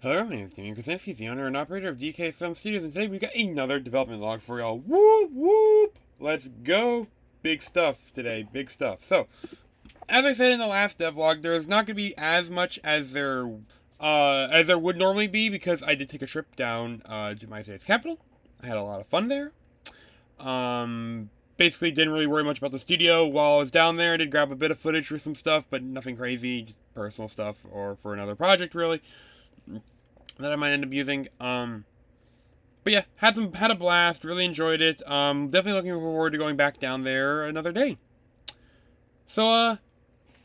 Hello, my name is Damian Krasinski, the owner and operator of DK Film Studios, and today we got another development log for y'all. Whoop, whoop! Let's go! Big stuff today, big stuff. So, as I said in the last devlog, there's not going to be as much as there would normally be, because I did take a trip down to my state's capital. I had a lot of fun there. Basically didn't really worry much about the studio while I was down there. I did grab a bit of footage for some stuff, but nothing crazy, just personal stuff, or for another project, really, that I might end up using. But yeah, had a blast, really enjoyed it. Definitely looking forward to going back down there another day. So,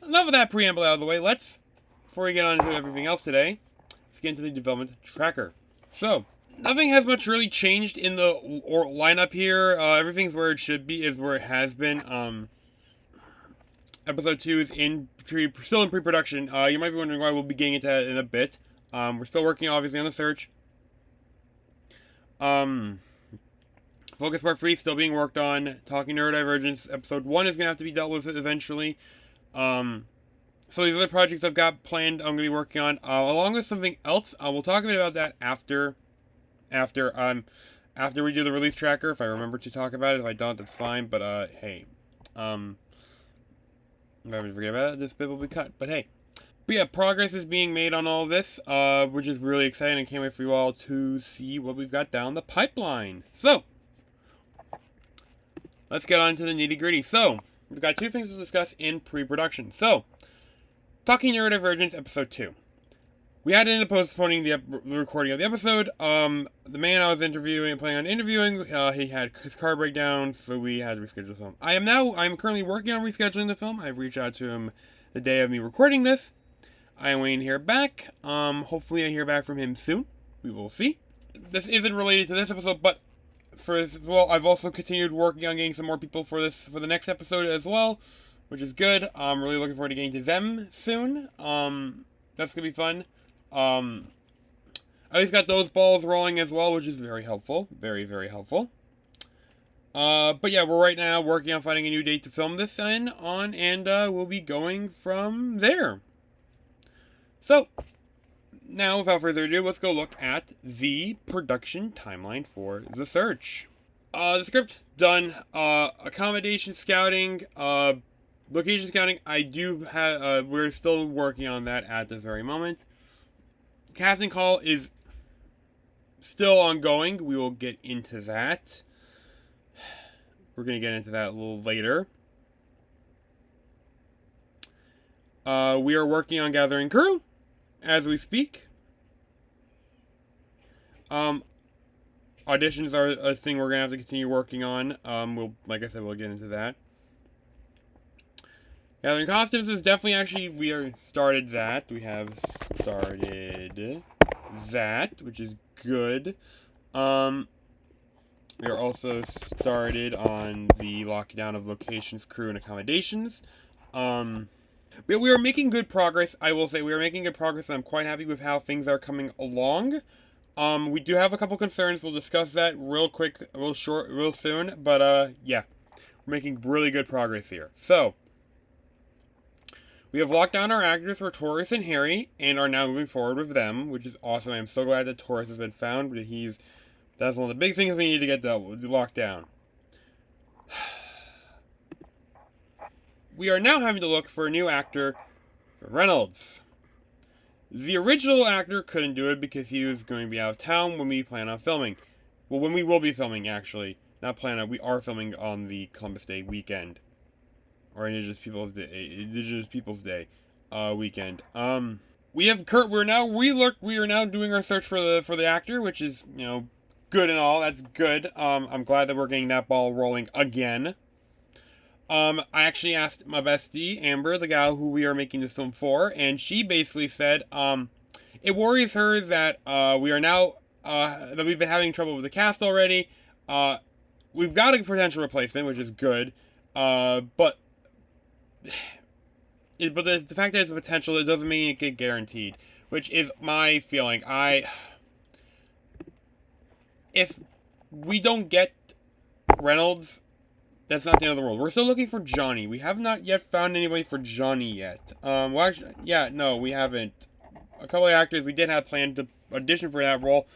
enough of that preamble out of the way. Before we get on to everything else today, let's get into the development tracker. So, nothing has much really changed in the lineup here. Everything's where it should be, is where it has been. Episode 2 is still in pre-production. You might be wondering why. We'll be getting into that in a bit. We're still working, obviously, on the search. Focus Part 3 still being worked on. Talking Neurodivergence, Episode 1 is going to have to be dealt with eventually. So these other projects I've got planned, I'm going to be working on, along with something else. We'll talk a bit about that after we do the release tracker, if I remember to talk about it. If I don't, that's fine, but, hey. If I forget about it, this bit will be cut, but hey. But yeah, progress is being made on all of this, which is really exciting. I can't wait for you all to see what we've got down the pipeline. So, let's get on to the nitty-gritty. So, we've got two things to discuss in pre-production. So, Talking Neurodivergence, Episode 2. We had to end up postponing the recording of the episode. The man I was planning on interviewing, he had his car breakdown, so we had to reschedule the film. I'm currently working on rescheduling the film. I've reached out to him the day of me recording this. I am waiting to hear back. Hopefully I hear back from him soon. We will see. This isn't related to this episode, but I've also continued working on getting some more people for the next episode as well, which is good. I'm really looking forward to getting to them soon. That's gonna be fun. At least got those balls rolling as well, which is very helpful. Very, very helpful. But yeah, we're right now working on finding a new date to film this and we'll be going from there. So, now without further ado, let's go look at the production timeline for The Search. The script done. Accommodation scouting, location scouting, I do have, we're still working on that at this very moment. Casting call is still ongoing. We will get into that. We're going to get into that a little later. We are working on gathering crew as we speak. Auditions are a thing we're going to have to continue working on. Like I said, we'll get into that. Gathering costumes is definitely we have started that. We have started that, which is good. We are also started on the lockdown of locations, crew, and accommodations. But we are making good progress. I will say we are making good progress, and I'm quite happy with how things are coming along. We do have a couple concerns. We'll discuss that real quick, real soon. But, yeah. We're making really good progress here. So, we have locked down our actors for Taurus and Harry, and are now moving forward with them, which is awesome. I'm so glad that Taurus has been found, but that's one of the big things we need to get locked down. We are now having to look for a new actor for Reynolds. The original actor couldn't do it because he was going to be out of town when we plan on filming. Well, when we will be filming, actually. Not plan on, we are filming on the Columbus Day weekend. Or Indigenous Peoples Day weekend. We are now doing our search for the actor, which is, good and all. That's good. I'm glad that we're getting that ball rolling again. I actually asked my bestie, Amber, the gal who we are making this film for, and she basically said, it worries her that, we are now, that we've been having trouble with the cast already. We've got a potential replacement, which is good, but the fact that it's a potential, it doesn't mean it get guaranteed, which is my feeling. If we don't get Reynolds, that's not the end of the world. We're still looking for Johnny. We have not yet found anybody for Johnny yet. We haven't. a couple of actors we did have planned to audition for that role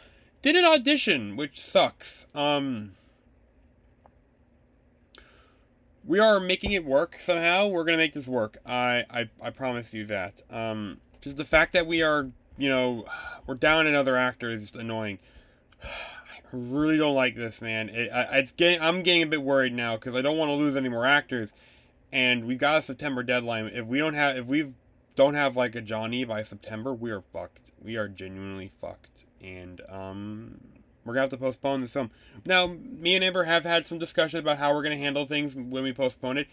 didn't audition, which sucks. We are making it work somehow. We're gonna make this work. I promise you that. Just the fact that we are, we're down another actor is just annoying. I really don't like this, man. I'm getting a bit worried now because I don't want to lose any more actors, and we've got a September deadline. If we don't have like a Johnny by September, we are fucked. We are genuinely fucked, and we're gonna have to postpone this film. Now, me and Amber have had some discussion about how we're gonna handle things when we postpone it.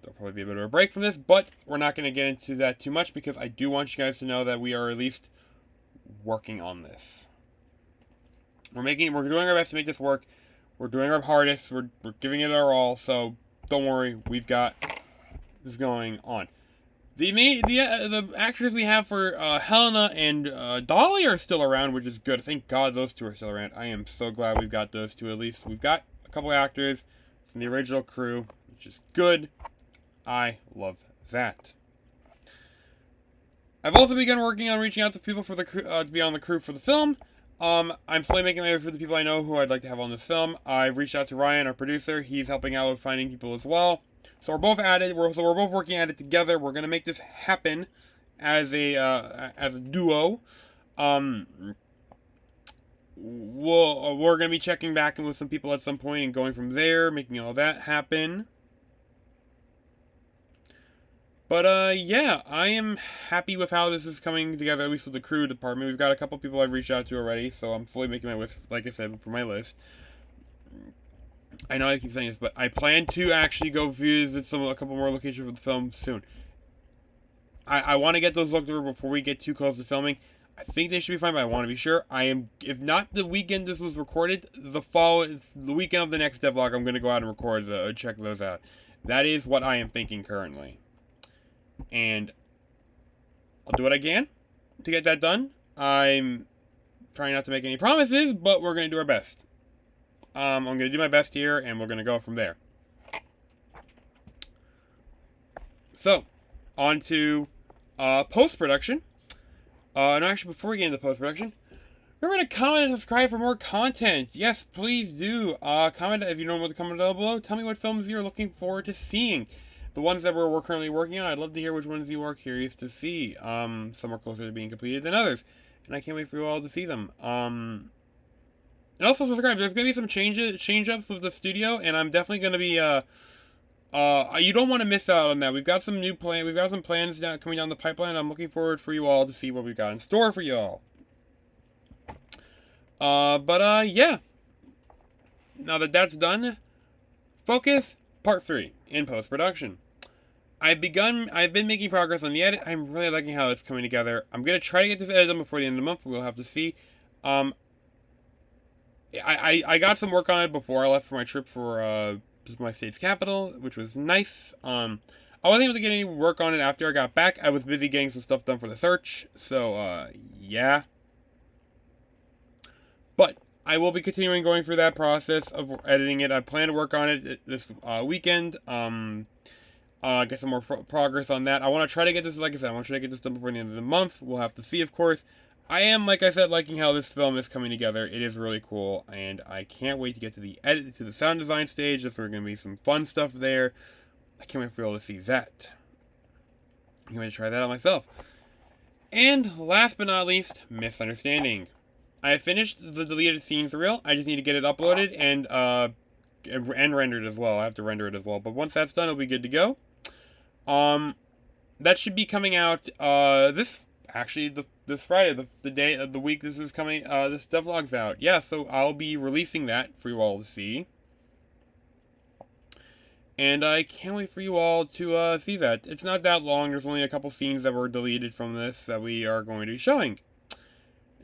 There'll probably be a bit of a break from this, but we're not gonna get into that too much because I do want you guys to know that we are at least working on this. We're doing our best to make this work. We're doing our hardest. We're giving it our all. So don't worry, we've got this going on. The actors we have for Helena and Dolly are still around, which is good. Thank God those two are still around. I am so glad we've got those two at least. We've got a couple of actors from the original crew, which is good. I love that. I've also begun working on reaching out to people for the to be on the crew for the film. I'm slowly making my way for the people I know who I'd like to have on this film. I've reached out to Ryan, our producer. He's helping out with finding people as well. So we're both at it. We're both working at it together. We're gonna make this happen as a duo. We're gonna be checking back in with some people at some point and going from there, making all that happen. But, yeah, I am happy with how this is coming together, at least with the crew department. We've got a couple people I've reached out to already, so I'm fully making my way, like I said, for my list. I know I keep saying this, but I plan to actually go visit a couple more locations for the film soon. I want to get those looked over before we get too close to filming. I think they should be fine, but I want to be sure. If not the weekend this was recorded, the weekend of the next devlog, I'm going to go out and record, check those out. That is what I am thinking currently. And I'll do what I can to get that done. I'm trying not to make any promises, but we're going to do our best. I'm going to do my best here, and we're going to go from there. So, on to post-production. No, actually, before we get into post-production, remember to comment and subscribe for more content. Yes, please do. Comment if you know what to comment down below. Tell me what films you're looking forward to seeing. The ones that we're currently working on, I'd love to hear which ones you are curious to see. Some are closer to being completed than others, and I can't wait for you all to see them. And also subscribe. There's gonna be some change-ups with the studio, and I'm definitely gonna be you don't want to miss out on that. We've got some plans coming down the pipeline. I'm looking forward for you all to see what we've got in store for you all. Yeah. Now that that's done, focus part 3 in post-production. I've been making progress on the edit. I'm really liking how it's coming together. I'm going to try to get this edit done before the end of the month, but we'll have to see. I got some work on it before I left for my trip for my state's capital, which was nice. I wasn't able to get any work on it after I got back. I was busy getting some stuff done for the search, so, yeah. But I will be continuing going through that process of editing it. I plan to work on it this weekend. Get some more progress on that. I want to try to get this, like I said, I want to try to get this done before the end of the month. We'll have to see, of course. I am, like I said, liking how this film is coming together. It is really cool, and I can't wait to get to the edit, to the sound design stage. That's where going to be some fun stuff there. I can't wait for you all to see that. I'm going to try that out myself. And last but not least, misunderstanding. I have finished the deleted scenes reel. I just need to get it uploaded and rendered as well. I have to render it as well. But once that's done, it'll be good to go. That should be coming out this Friday, the day of the week this is coming. This devlog's out. Yeah, so I'll be releasing that for you all to see. And I can't wait for you all to see that. It's not that long. There's only a couple scenes that were deleted from this that we are going to be showing.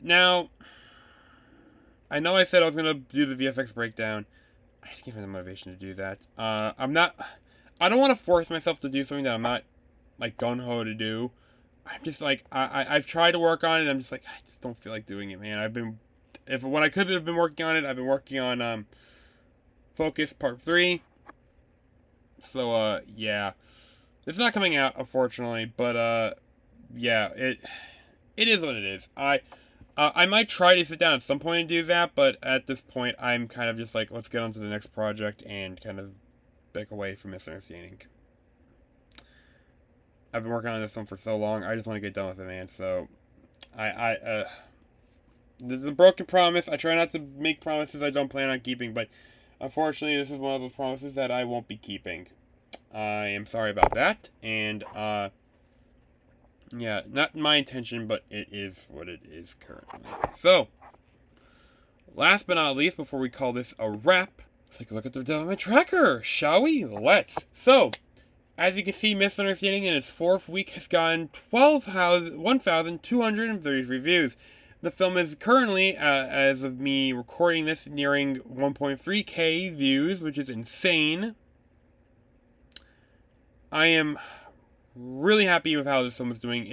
Now, I know I said I was going to do the VFX breakdown. I just can't find the motivation to do that. I don't want to force myself to do something that I'm not, like, gung-ho to do. I'm just, like, I've tried to work on it, and I'm just, like, I just don't feel like doing it, man. When I could have been working on it, I've been working on, Focus Part 3. So, yeah. It's not coming out, unfortunately, but, yeah, it is what it is. I might try to sit down at some point and do that, but at this point, I'm kind of just like, let's get on to the next project and kind of back away from misunderstanding. I've been working on this one for so long, I just want to get done with it, man. So, this is a broken promise. I try not to make promises I don't plan on keeping, but unfortunately, this is one of those promises that I won't be keeping. I am sorry about that, and, yeah, not my intention, but it is what it is currently. So, last but not least, before we call this a wrap, let's take a look at the development tracker, shall we? Let's. So, as you can see, Misunderstanding in its 4th week has gotten 1,233 views. The film is currently, as of me recording this, nearing 1.3k views, which is insane. I am really happy with how this film is doing.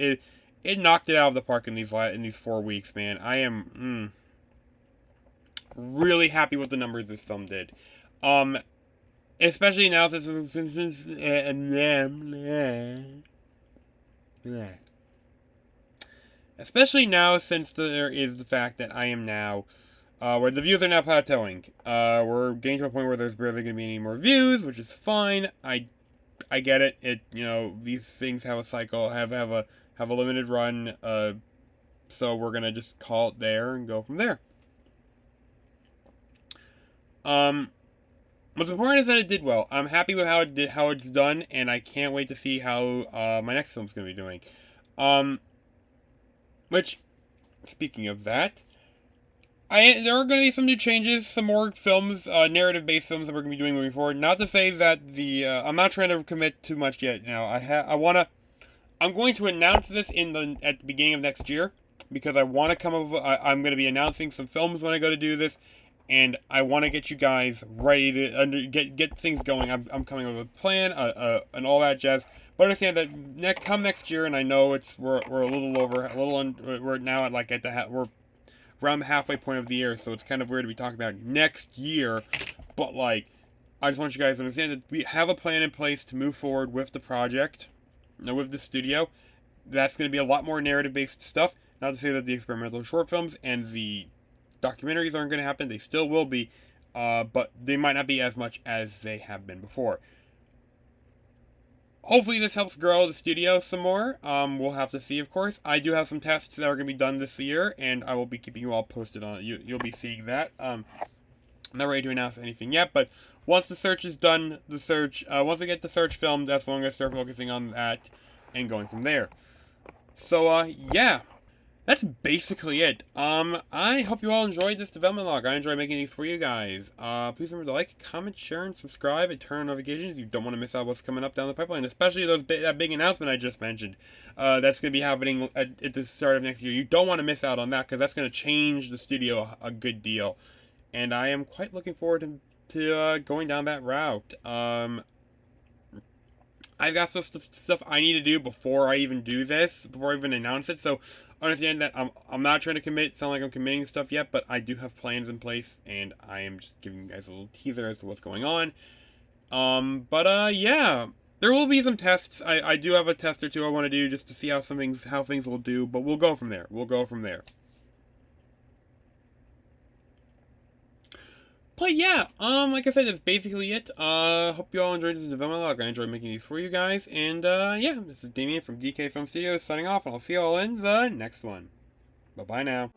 It knocked it out of the park in these 4 weeks, man. I am really happy with the numbers this film did. Especially now since there is the fact that I am now where the views are now plateauing. We're getting to a point where there's barely going to be any more views, which is fine. I get it. These things have a cycle, have a limited run. So we're gonna just call it there and go from there. What's important is that it did well. I'm happy with how it's done, and I can't wait to see how my next film's gonna be doing. Which, speaking of that, there are going to be some new changes, some more films, narrative-based films that we're going to be doing moving forward. Not to say that I'm not trying to commit too much yet. Now, I'm going to announce this at the beginning of next year, because I want to come up with, I'm going to be announcing some films when I go to do this, and I want to get you guys ready to get things going. I'm coming up with a plan, and all that jazz. But understand that come next year, and I know we're a little over, we're now we're around the halfway point of the year, so it's kind of weird to be talking about next year, but I just want you guys to understand that we have a plan in place to move forward with the project, with the studio. That's going to be a lot more narrative-based stuff. Not to say that the experimental short films and the documentaries aren't going to happen. They still will be, but they might not be as much as they have been before. Hopefully this helps grow the studio some more. We'll have to see, of course. I do have some tests that are going to be done this year, and I will be keeping you all posted on it. You'll be seeing that. I'm not ready to announce anything yet, but once the search is done, once I get the search filmed, that's when I'm going to start focusing on that and going from there. So, yeah. That's basically it. I hope you all enjoyed this development log. I enjoy making these for you guys. Please remember to like, comment, share, and subscribe, and turn on notifications if you don't want to miss out what's coming up down the pipeline, especially that big announcement I just mentioned. That's going to be happening at the start of next year. You don't want to miss out on that, because that's going to change the studio a good deal. And I am quite looking forward to going down that route. I've got some stuff I need to do before I even do this, before I even announce it, so understand that I'm not trying to sound like I'm committing stuff yet, but I do have plans in place, and I am just giving you guys a little teaser as to what's going on. Yeah, there will be some tests. I do have a test or two I want to do just to see how things will do, but we'll go from there. But yeah, like I said, that's basically it. Hope you all enjoyed this development log. I enjoyed making these for you guys. And, yeah, this is Damien from DK Film Studios signing off, and I'll see you all in the next one. Bye-bye now.